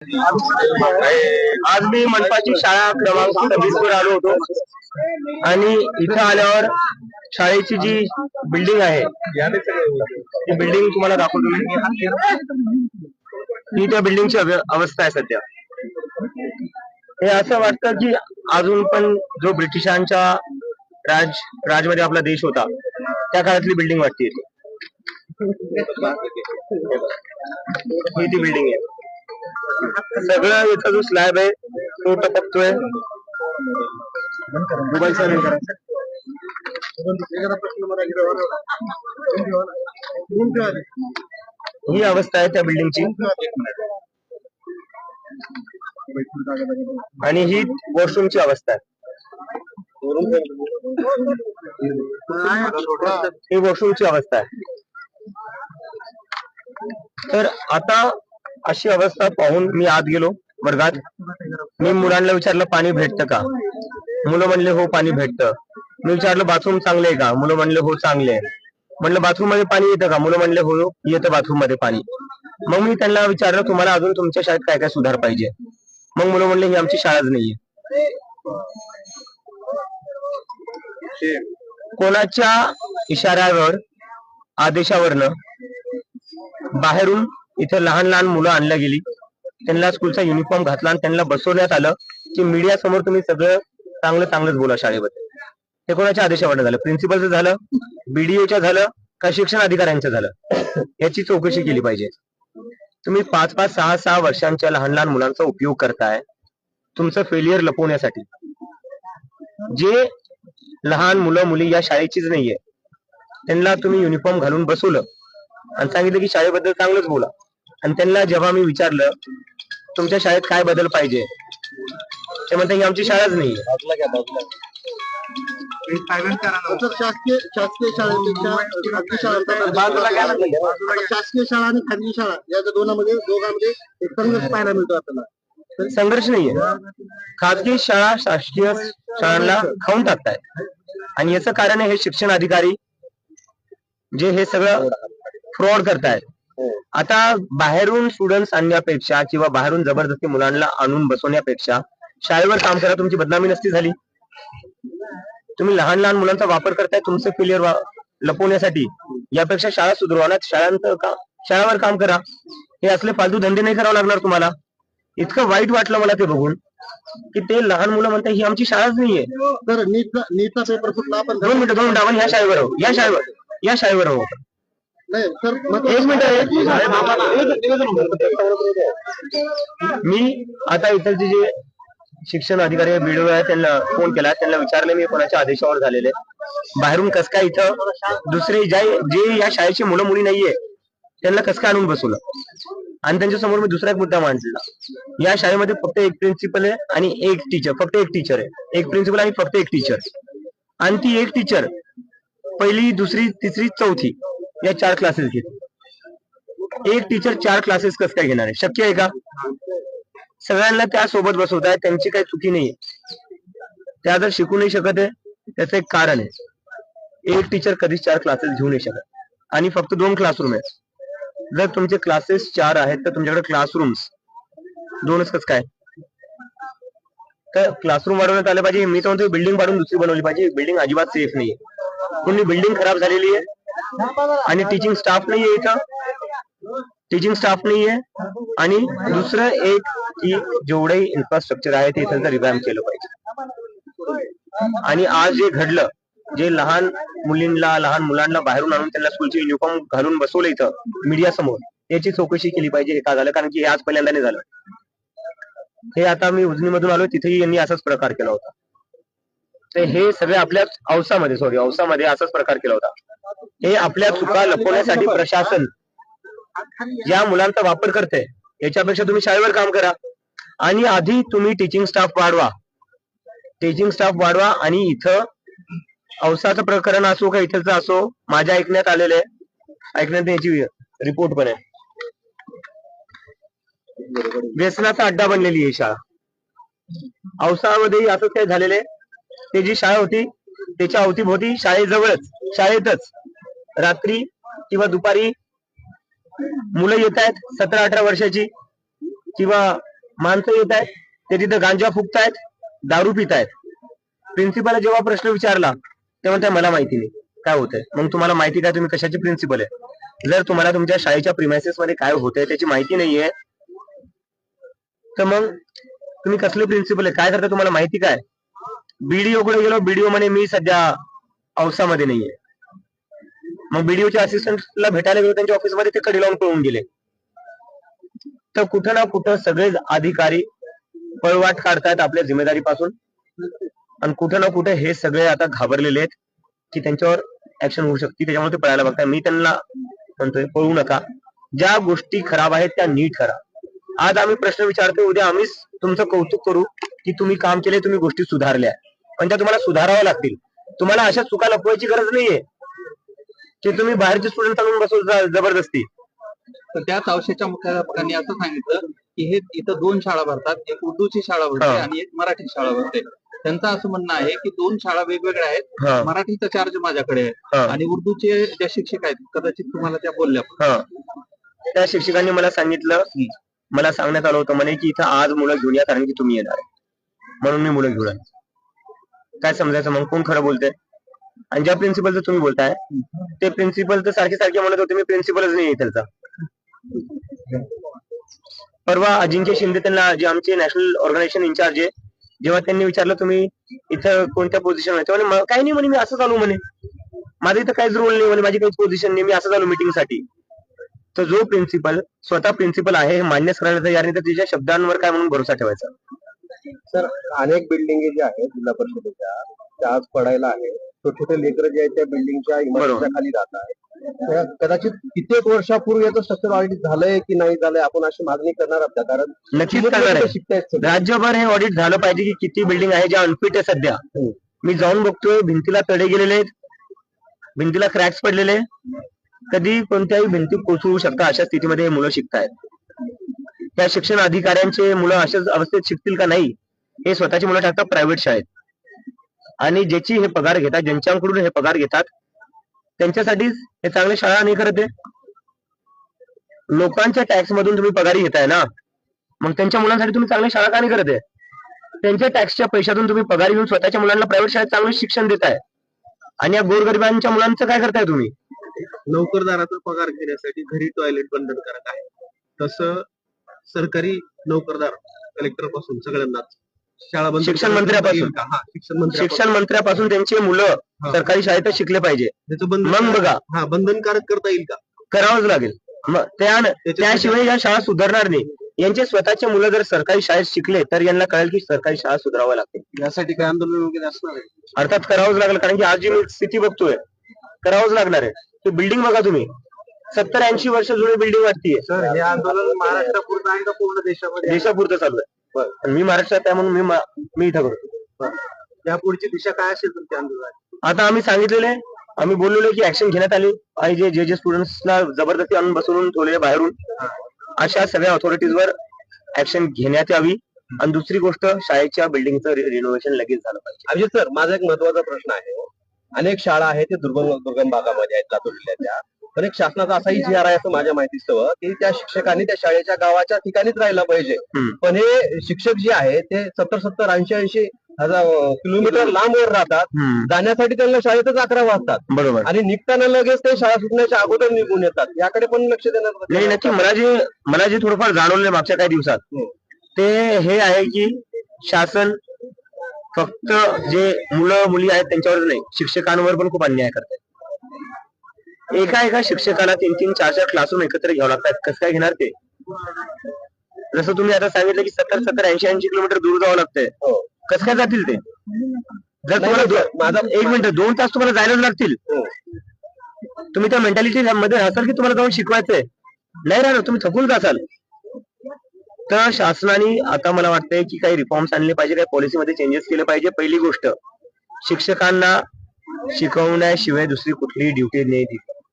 आज मी मनपाची शाळा क्रमांक 26 वर आलो होतो आणि इथं आल्यावर शाळेची जी बिल्डिंग आहे ती बिल्डिंग तुम्हाला दाखवतो ही त्या बिल्डिंगची अवस्था आहे सध्या. हे असं वाटतं की अजून पण जो ब्रिटिशांच्या राजमध्ये आपला देश होता त्या काळातली बिल्डिंग वाटते. ही ती बिल्डिंग आहे. सगळं याचा जो स्लॅब आहे तो टपकतोय. ही अवस्था आहे त्या बिल्डिंगची आणि ही वॉशरूमची अवस्था आहे. ही वॉशरूमची अवस्था आहे. तर आता अशी अवस्था पाहून मी आत गेलो वर्गात. मी मुलांना विचारलं पाणी भेटतं का? मुलं म्हणले हो पाणी भेटतं. मी विचारलं बाथरूम चांगले आहे का? मुलं म्हणले हो चांगले आहे. म्हणलं बाथरूम मध्ये पाणी येतं का? मुलं म्हणले हो येतं बाथरूम मध्ये पाणी. मग मी त्यांना विचारलं तुम्हाला अजून तुमच्या शाळेत काय काय सुधार पाहिजे? मग मुलं म्हणले ही आमची शाळाच नाहीये. कोणाच्या इशाऱ्यावर आदेशावरनं बाहेरून इथे लहान लहान मुलं आणल्या गेली. त्यांना स्कूलचा युनिफॉर्म घातला आणि त्यांना बसवण्यात आलं की मीडिया समोर तुम्ही सगळं चांगलंच बोला शाळेबद्दल. हे कोणाच्या आदेशावरनं झालं? प्रिन्सिपलचं झालं, बीडीओच्या झालं का शिक्षण अधिकाऱ्यांचं झालं? याची चौकशी केली पाहिजे. तुम्ही 5-5, 6-6 वर्षांच्या लहान लहान मुलांचा उपयोग करताय तुमचं फेलियर लपवण्यासाठी. जे लहान मुलं मुली या शाळेचीच नाहीये त्यांना तुम्ही युनिफॉर्म घालून बसवलं आणि सांगितलं की शाळेबद्दल चांगलंच बोला. आणि त्यांना जेव्हा मी विचारलं तुमच्या शाळेत काय बदल पाहिजे ते म्हणतात ही आमची शाळाच नाहीये. शासकीय शाळा आणि खाजगी शाळा या दोघांमध्ये एक संघर्ष पाहायला मिळतो आपल्याला. संघर्ष नाहीये. खाजगी शाळा शासकीय शाळांना खाऊन टाकतायत आणि याचं कारण आहे हे शिक्षण अधिकारी जे हे सगळं फ्रॉड करतायत. आता बाहेरून स्टुडंट्स आणण्यापेक्षा किंवा बाहेरून जबरदस्ती मुलांना आणून बसवण्यापेक्षा शाळेवर काम करा. तुमची बदनामी नसती झाली. तुम्ही लहान लहान मुलांचा वापर करताय तुमचं फेलियर लपवण्यासाठी. यापेक्षा शाळा सुधारवा ना. शाळेवर काम करा. हे असले फालतू धंदे नाही करावे लागणार तुम्हाला. इतकं वाईट वाटलं मला ते बघून की ते लहान मुलं म्हणतात ही आमची शाळाच नाहीये. तर नीटचा पेपर फुटला. आपण 2 मिनिटं आपण ह्या शाळेवर आहोत. नाही सर, एक मिनिट. मी आता इथलचे जे शिक्षण अधिकारी बीडीओ आहे त्यांना फोन केला. त्यांना विचारलं मी कोणाच्या आदेशावर झालेले बाहेरून कस काय इथं दुसरे जे या शाळेची मुलं मुली नाहीये त्यांना कस काय आणून बसवलं. आणि त्यांच्या समोर मी दुसरा एक मुद्दा मांडला. या शाळेमध्ये फक्त एक प्रिन्सिपल आहे आणि एक टीचर. फक्त एक टीचर आहे. एक प्रिन्सिपल आणि फक्त एक टीचर. आणि ती एक टीचर 1ली, 2री, 3री, 4थी या 4 क्लासेस घेते. एक टीचर 4 क्लासेस कसं काय घेणार आहे? शक्य आहे का? सगळ्यांना त्या सोबत बसवत आहे. त्यांची काही चुकी नाहीये. त्या जर शिकू नाही शकत आहे त्याचं एक कारण आहे. एक टीचर कधीच 4 क्लासेस घेऊ नाही शकत. आणि फक्त 2 क्लासरूम आहेत. जर तुमचे क्लासेस 4 आहेत तर तुमच्याकडे क्लासरूम्स 2च कसं काय? तर क्लासरूम वाढवण्यात आले पाहिजे. मी तर म्हणतो बिल्डिंग वाढवून दुसरी बनवली पाहिजे. बिल्डिंग अजिबात सेफ नाहीये. पूर्ण बिल्डिंग खराब झालेली आहे आणि टीचिंग स्टाफ नाहीये. इथं टीचिंग स्टाफ नाहीये. आणि दुसरं एक की जेवढे इन्फ्रास्ट्रक्चर आहे ते इथं रिव्हॅम्प केलं पाहिजे. आणि आज जे घडलं, जे लहान मुलांना बाहेरून आणून त्यांना स्कूलचे युनिफॉर्म घालून बसवलं इथं मीडिया समोर, याची चौकशी केली पाहिजे. हे का झालं? कारण की हे आज पहिल्यांदा नाही झालं. हे आता मी उजनीमधून आलो तिथेही यांनी असाच प्रकार केला होता. तर हे सगळे आपल्या औसामध्ये असाच प्रकार केला होता. हे आपल्या चुका लपवण्यासाठी प्रशासन ज्या मुलांचा वापर करते याच्यापेक्षा तुम्ही शाळेवर काम करा. आणि आधी तुम्ही टीचिंग स्टाफ वाढवा. आणि इथं औसाचं प्रकरण असो का इथलचं असो, माझ्या ऐकण्यात याची रिपोर्ट पण आहे. व्यसनाचा अड्डा बनलेली आहे शाळा. औसामध्येही असंच काही झालेले. ते जी शाळा होती त्याच्या अवतीभोवती शाळेतच रात्री किंवा दुपारी मुलं येत आहेत 17-18 वर्षाची किंवा माणसं येत आहेत, ते तिथं गांजा फुकतायत, दारू पितायत. प्रिन्सिपल जेव्हा प्रश्न विचारला तेव्हा त्या मला माहिती नाही काय होतंय. मग तुम्हाला माहिती काय, तुम्ही कशाचे प्रिन्सिपल आहे? जर तुम्हाला तुमच्या शाळेच्या प्रिमायसेस मध्ये काय होतंय त्याची माहिती नाहीये, तर मग तुम्ही कसले प्रिन्सिपल आहे, काय करता तुम्हाला माहिती काय? बीडीओ कडे गेलो, बीडीओ म्हणे मी सध्या औसामध्ये नाहीये. मग बीडीओच्या असिस्टंटला भेटायला गेलो त्यांच्या ऑफिसमध्ये, ते कडी लावून पळून गेले. तर कुठं ना कुठं सगळे अधिकारी पळवाट काढतायत आपल्या जिम्मेदारीपासून, आणि कुठं ना कुठे हे सगळे आता घाबरलेले आहेत की त्यांच्यावर ऍक्शन होऊ शकते, त्याच्यामुळे ते पळायला बघताय. मी त्यांना म्हणतोय पळू नका, ज्या गोष्टी खराब आहेत त्या नीट करा. आज आम्ही प्रश्न विचारतोय, उद्या आम्हीच तुमचं कौतुक करू की तुम्ही काम केले, तुम्ही गोष्टी सुधारल्या, पण त्या तुम्हाला सुधाराव्या लागतील. तुम्हाला अशा चुका लपवायची गरज नाहीये की तुम्ही बाहेरचे स्टुडंट आणून बसू जबरदस्ती. तर त्याच औषधाच्या मुख्याध्यापकांनी असं सांगितलं की हे इथं 2 शाळा भरतात, एक उर्दूची शाळा भरते आणि एक मराठी शाळा भरते. त्यांचं असं म्हणणं आहे की 2 शाळा वेगवेगळ्या आहेत, मराठीचा चार्ज माझ्याकडे आहे आणि उर्दूचे ज्या शिक्षक आहेत कदाचित तुम्हाला त्या बोलल्या. त्या शिक्षकांनी मला सांगितलं, मला सांगण्यात आलं होतं म्हणे की इथं आज मुलं घेऊन या कारण की तुम्ही येणार, म्हणून मी मुलं घेऊन आलो. काय समजायचं मग कोण खरं बोलतंय? आणि ज्या प्रिन्सिपलचं तुम्ही बोलताय ते प्रिन्सिपल तर सारखे सारखे म्हणत होते मी प्रिन्सिपलच नाही त्याचा. परवा अजिंक्य शिंदे त्यांना, जे आमचे नॅशनल ऑर्गनायझेशन इन्चार्ज आहे, जेव्हा त्यांनी विचारलं तुम्ही इथं कोणत्या पोझिशन आहे, तेव्हा काही नाही म्हणे, मी असं चालू म्हणे, माझं इथं काहीच रोल नाही म्हणे, माझी काहीच पोझिशन नाही, मी असं चालू मीटिंग साठी. तर जो प्रिन्सिपल स्वतः प्रिन्सिपल आहे हे मान्यच करायला तयार नाही, तर तिच्या शब्दांवर काय म्हणून भरोसा ठेवायचा? सर, अनेक बिल्डिंगी ज्या आहेत जिल्हा परिषदेच्या त्या आज पडायला आहे. छोटे छोटे लेकरं जे आहेत त्या बिल्डिंगच्या इमारतीच्या खाली राहत आहेत. कदाचित कित्येक वर्षापूर्वी याचं स्ट्रक्चर ऑडिट झालंय की नाही झालंय आपण अशी मागणी करणार आहोत, कारण नक्कीच करणार आहे. राज्यभर हे ऑडिट झालं पाहिजे की किती बिल्डिंग आहे ज्या अनफिट आहे सध्या. मी जाऊन बघतोय, भिंतीला तडे गेलेले आहेत, भिंतीला क्रॅक्स पडलेले, कधी कोणत्याही भिंती कोसळू शकतात, अशा स्थितीमध्ये हे मुलं शिकतायत. त्या शिक्षण अधिकाऱ्यांचे मुलं अशाच अवस्थेत शिकतील का नाही, हे स्वतःची मुलं टाकतात प्रायव्हेट शाळेत, आणि ज्याची हे पगार घेतात, ज्यांच्याकडून हे पगार घेतात त्यांच्यासाठीच हे चांगल्या शाळा नाही करत आहे. लोकांच्या टॅक्स मधून तुम्ही पगारी घेताय ना, मग त्यांच्या मुलांसाठी तुम्ही चांगल्या शाळा का नाही करत आहे? त्यांच्या टॅक्सच्या पैशातून तुम्ही पगार घेऊन स्वतःच्या मुलांना प्रायव्हेट शाळेत चांगलं शिक्षण देताय, आणि या गोरगरिबांच्या मुलांचं काय करताय तुम्ही? नोकरदाराचा पगार घेण्यासाठी घरी टॉयलेट बंधनकारक आहे, तसं सरकारी नोकरदार कलेक्टर पासून सगळ्यांनाच शाळा बंद, शिक्षण मंत्र्यापासून त्यांची मुलं सरकारी शाळेतच शिकले पाहिजे. मग बघा, बंधनकारक करता येईल का? करावंच लागेल. त्याशिवाय या शाळा सुधारणार नाही. यांचे स्वतःचे मुलं जर सरकारी शाळेत शिकले तर यांना कळेल की सरकारी शाळा सुधाराव्या लागते. यासाठी काय आंदोलन वगैरे असणार आहे? अर्थात करावंच लागेल, कारण की आज जी मी स्थिती बघतोय करावंच लागणार आहे. ते बिल्डिंग बघा तुम्ही, 70-80 वर्ष जुनी बिल्डिंग वाटतीये. सर, हे आंदोलन महाराष्ट्रापुरतं आहे का पूर्ण देशामध्ये? देशापुरतं चालू आहे. मी महाराष्ट्रात आहे म्हणून मी इथं करतो. या पुढची दिशा काय असेल तुमच्या आंदोलनाची? आता आम्ही सांगितलेले, आम्ही बोललेलो की ऍक्शन घेण्यात आली आणि जे स्टुडंट्सला जबरदस्ती आणून बसवून ठेवलेले बाहेरून, अशा सगळ्या ऑथॉरिटीजवर ऍक्शन घेण्यात यावी. आणि दुसरी गोष्ट, शाळेच्या बिल्डिंगचं रिनोव्हेशन लगेच झालं पाहिजे. अभिजित सर, माझा एक महत्वाचा प्रश्न आहे. अनेक शाळा आहेत ते दुर्गम भागामध्ये आहेत लातूर जिल्ह्याच्या, पण एक शासनाचा असाही जी आर आहे असं माझ्या माहितीस्तव की त्या शिक्षकांनी त्या शाळेच्या गावाच्या ठिकाणीच राहिलं पाहिजे. पण हे शिक्षक जे आहे ते 70-70, 80-80 किलोमीटर लांबवर राहतात. जाण्यासाठी त्यांना शाळेतच 11 वाजतात. बरोबर. आणि निघताना लगेच ते शाळा सुटण्याच्या अगोदर निघून येतात. याकडे पण लक्ष देणार नाही? नक्की. मला जे थोडंफार जाणवलं मागच्या काही दिवसात ते हे आहे की शासन फक्त जे मुलं मुली आहेत त्यांच्यावर नाही, शिक्षकांवर पण खूप अन्याय करतात. एका शिक्षकाला 3-3, 4-4 क्लासरूम एकत्र घ्यावं लागतात. कसं काय घेणार ते? जसं तुम्ही आता सांगितलं की 70-70, 80-80 किलोमीटर दूर जावं लागतंय, कसं काय जातील ते? जर तुम्हाला 1 मिनिट 2 तास तुम्हाला जायलाच लागतील, तुम्ही त्या मेंटॅलिटी मध्ये राहताल की तुम्हाला जाऊन शिकवायचंय, नाही राहणार, तुम्ही थकून जासाल. तर शासनाने आता मला वाटतंय की काही रिफॉर्म्स आणले पाहिजे, काही पॉलिसीमध्ये चेंजेस केले पाहिजे. पहिली गोष्ट, शिक्षकांना शिकवण्याशिवाय दुसरी कुठलीही ड्युटी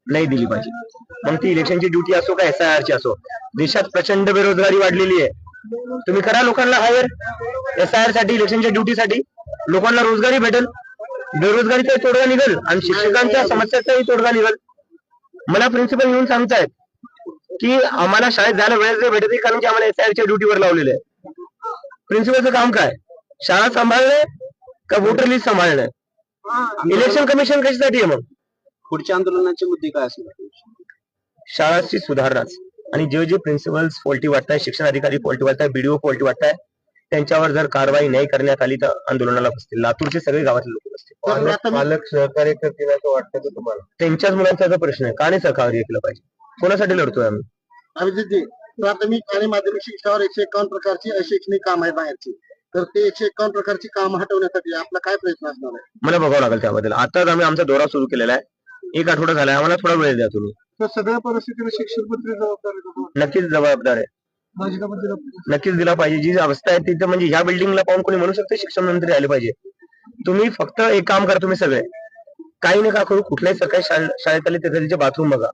नाही दिली पाहिजे. मग ती इलेक्शनची ड्युटी असो का SIR ची असो. देशात प्रचंड बेरोजगारी वाढलेली आहे, तुम्ही करा लोकांना हायर. SIR साठी, इलेक्शनच्या ड्युटीसाठी लोकांना रोजगारी भेटेल, बेरोजगारीचाही तोडगा निघेल आणि शिक्षकांच्या समस्याचाही तोडगा निघेल. मला प्रिन्सिपल येऊन सांगतायत की आम्हाला शाळेत जायला वेळच नाही भेटत कारण की आम्हाला SIR च्या ड्युटीवर लावलेलं आहे. प्रिन्सिपलचं काम काय? शाळा सांभाळणे का वोटर लिस्ट सांभाळणे? इलेक्शन कमिशन कशासाठी आहे मग? पुढच्या आंदोलनाचे मुद्दे काय असतील? शाळाची सुधारणाच. आणि जे जे प्रिन्सिपल्स फॉल्टी वाटताय, शिक्षण अधिकारी फॉल्टी वाटताय, बीडीओ फॉल्टी वाटताय, त्यांच्यावर जर कारवाई नाही करण्यात आली तर आंदोलनाला बसतील. लातूरचे सगळे गावातले लोक बसतील. पालक सहकार्य करतील असं वाटतं का तुम्हाला? त्यांच्याच मुलांचा प्रश्न आहे, का नाही सहकार्य केलं पाहिजे? कोणासाठी लढतोय आम्ही? अभिजितजी, प्राथमिक आणि माध्यमिक शिक्षणावर 151 प्रकारची अशैक्षणिक काम आहे बाहेरची. तर ते 151 प्रकारची काम हटवण्यासाठी आपला काय प्रयत्न असणार आहे? मला बघावं लागेल त्याबद्दल. आताच आम्ही आमचा दौरा सुरू केलेला आहे. 1 आठवडा झालाय, आम्हाला थोडा वेळ द्या तुम्ही. तर सगळ्या परिस्थितीला शिक्षण मंत्री जबाबदार नक्कीच जबाबदार आहे, नक्कीच दिला पाहिजे. जी अवस्था आहे तिथं म्हणजे ह्या बिल्डिंगला पाहून कोणी म्हणू शकतं शिक्षण मंत्री आले पाहिजे? तुम्ही फक्त एक काम करा, तुम्ही सगळे काही नका करू, कुठल्याही सरकारी शाळेत आले तिथे बाथरूम बघा.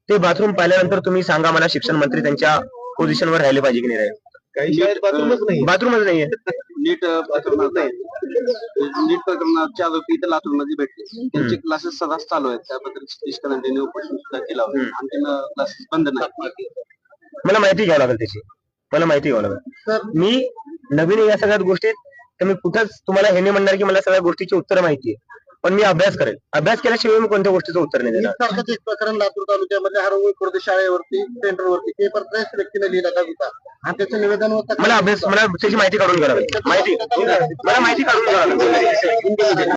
ते बाथरूम पाहिल्यानंतर तुम्ही सांगा मला शिक्षण मंत्री त्यांच्या पोझिशनवर राहिले पाहिजे की नाही राहिले. काही शाळेत बाथरूमच नाहीये. नीट प्रकरणात नीट प्रकरणाच्या आरोपी इथं लातूर मध्ये भेटले, त्यांचे क्लासेस सदाच चालू आहेत. त्याबद्दल सतीश कदम उपोषण सुद्धा केला होता. आणखी क्लासेस बंद नाही. मला माहिती घ्यावं लागेल त्याची, मला माहिती घ्यावं लागेल. मी नवीन या सगळ्या गोष्टीत तर मी कुठंच तुम्हाला हे नाही म्हणणार की मला सगळ्या गोष्टीची उत्तर माहिती आहे, पण मी अभ्यास करेल. अभ्यास केल्याशिवाय मी कोणत्या गोष्टीचं उत्तर नाही देणार. सारखंच एक प्रकरण लातूर तालुक्यामध्ये हरवून खुर्द शाळेवरती सेंटरवरती पेपर प्रेस व्यक्तीने लिहिला कविता आणि त्याचं निवेदन होतं. मला त्याची माहिती काढून घ्यावी, मला माहिती काढून घ्यावी.